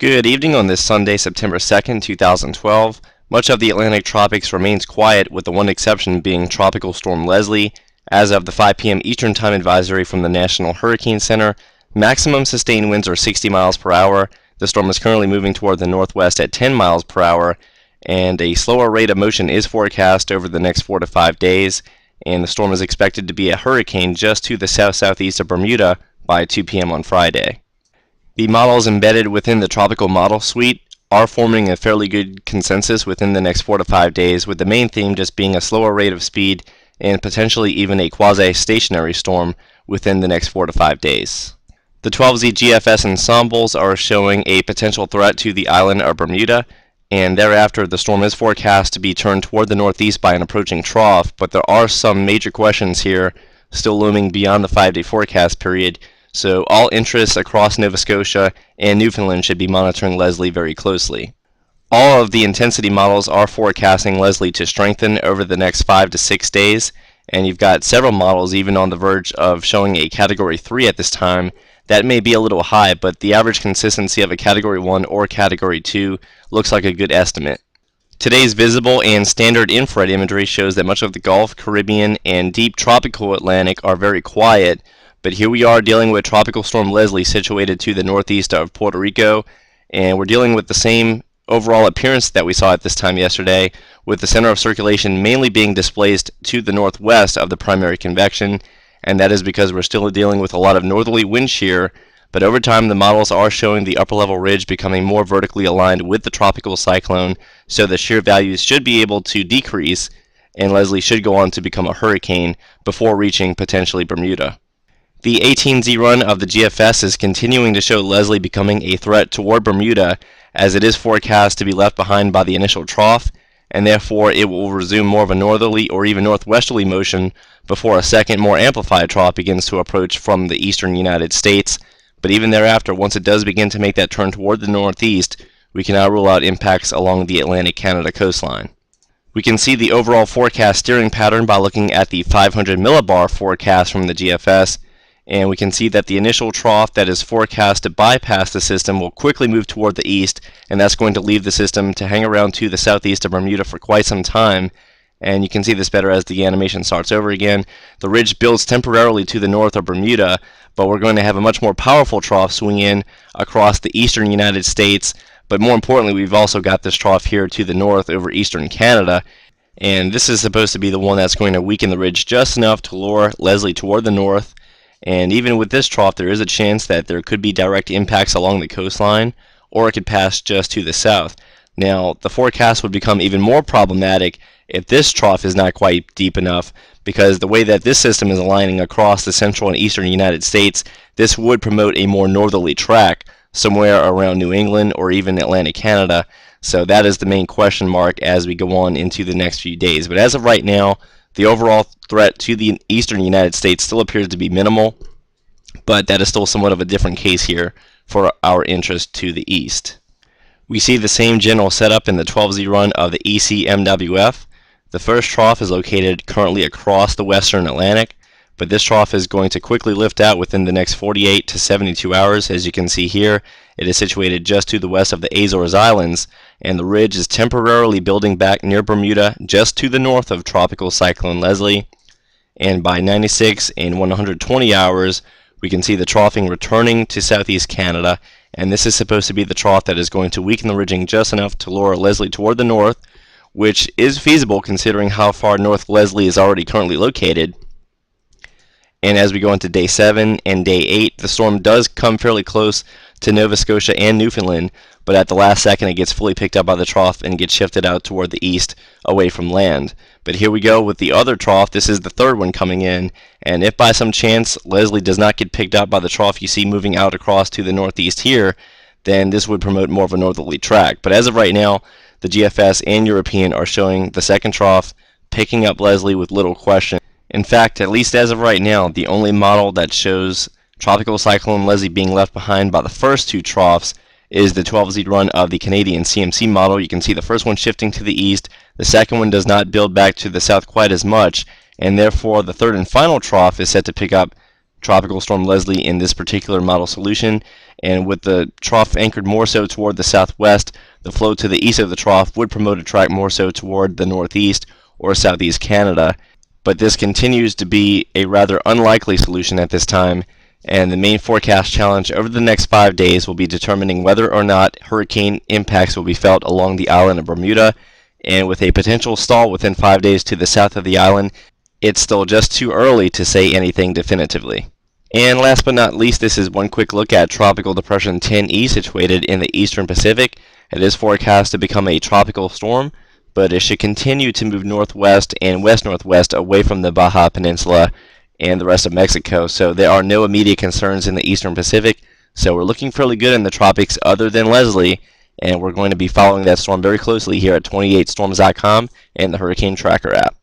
Good evening on this Sunday, September 2nd, 2012. Much of the Atlantic tropics remains quiet, with the one exception being Tropical Storm Leslie. As of the 5 p.m. Eastern Time advisory from the National Hurricane Center, maximum sustained winds are 60 miles per hour. The storm is currently moving toward the northwest at 10 miles per hour, and a slower rate of motion is forecast over the next 4 to 5 days, and the storm is expected to be a hurricane just to the south-southeast of Bermuda by 2 p.m. on Friday. The models embedded within the Tropical Model Suite are forming a fairly good consensus within the next 4 to 5 days, with the main theme just being a slower rate of speed and potentially even a quasi-stationary storm within the next 4 to 5 days. The 12Z GFS ensembles are showing a potential threat to the island of Bermuda, and thereafter the storm is forecast to be turned toward the northeast by an approaching trough, but there are some major questions here still looming beyond the 5-day forecast period. So all interests across Nova Scotia and Newfoundland should be monitoring Leslie very closely. All of the intensity models are forecasting Leslie to strengthen over the next 5 to 6 days, and you've got several models even on the verge of showing a Category 3 at this time. That may be a little high, but the average consistency of a Category 1 or Category 2 looks like a good estimate. Today's visible and standard infrared imagery shows that much of the Gulf, Caribbean, and deep tropical Atlantic are very quiet, but here we are dealing with Tropical Storm Leslie situated to the northeast of Puerto Rico, and we're dealing with the same overall appearance that we saw at this time yesterday, with the center of circulation mainly being displaced to the northwest of the primary convection, and that is because we're still dealing with a lot of northerly wind shear, but over time the models are showing the upper level ridge becoming more vertically aligned with the tropical cyclone, so the shear values should be able to decrease, and Leslie should go on to become a hurricane before reaching potentially Bermuda. The 18Z run of the GFS is continuing to show Leslie becoming a threat toward Bermuda, as it is forecast to be left behind by the initial trough, and therefore it will resume more of a northerly or even northwesterly motion before a second, more amplified trough begins to approach from the eastern United States. But even thereafter, once it does begin to make that turn toward the northeast, we can now rule out impacts along the Atlantic Canada coastline. We can see the overall forecast steering pattern by looking at the 500 millibar forecast from the GFS, and we can see that the initial trough that is forecast to bypass the system will quickly move toward the east, and that's going to leave the system to hang around to the southeast of Bermuda for quite some time. And you can see this better as the animation starts over again. The ridge builds temporarily to the north of Bermuda, but we're going to have a much more powerful trough swing in across the eastern United States. But more importantly, we've also got this trough here to the north over eastern Canada, and this is supposed to be the one that's going to weaken the ridge just enough to lure Leslie toward the north. And even with this trough, there is a chance that there could be direct impacts along the coastline, or it could pass just to the south. Now, the forecast would become even more problematic if this trough is not quite deep enough, because the way that this system is aligning across the central and eastern United States, this would promote a more northerly track somewhere around New England or even Atlantic Canada. So that is the main question mark as we go on into the next few days. But as of right now, the overall threat to the eastern United States still appears to be minimal, but that is still somewhat of a different case here for our interest to the east. We see the same general setup in the 12Z run of the ECMWF. The first trough is located currently across the western Atlantic, but this trough is going to quickly lift out within the next 48 to 72 hours. As you can see here, it is situated just to the west of the Azores Islands, and the ridge is temporarily building back near Bermuda just to the north of Tropical Cyclone Leslie. And by 96 and 120 hours, we can see the troughing returning to southeast Canada, and this is supposed to be the trough that is going to weaken the ridging just enough to lure Leslie toward the north, which is feasible considering how far north Leslie is already currently located. And as we go into day 7 and day 8, the storm does come fairly close to Nova Scotia and Newfoundland, but at the last second it gets fully picked up by the trough and gets shifted out toward the east away from land. But here we go with the other trough. This is the third one coming in, and if by some chance Leslie does not get picked up by the trough you see moving out across to the northeast here, then this would promote more of a northerly track. But as of right now, the GFS and European are showing the second trough picking up Leslie with little question. In fact, at least as of right now, the only model that shows Tropical Cyclone Leslie being left behind by the first two troughs is the 12Z run of the Canadian CMC model. You can see the first one shifting to the east, the second one does not build back to the south quite as much, and therefore the third and final trough is set to pick up Tropical Storm Leslie in this particular model solution, and with the trough anchored more so toward the southwest, the flow to the east of the trough would promote a track more so toward the northeast or southeast Canada. But this continues to be a rather unlikely solution at this time, and the main forecast challenge over the next 5 days will be determining whether or not hurricane impacts will be felt along the island of Bermuda, and with a potential stall within 5 days to the south of the island, it's still just too early to say anything definitively. And last but not least, this is one quick look at Tropical Depression 10E situated in the eastern Pacific. It is forecast to become a tropical storm, but it should continue to move northwest and west-northwest away from the Baja Peninsula and the rest of Mexico, so there are no immediate concerns in the eastern Pacific. So we're looking fairly good in the tropics other than Leslie, and we're going to be following that storm very closely here at 28storms.com and the Hurricane Tracker app.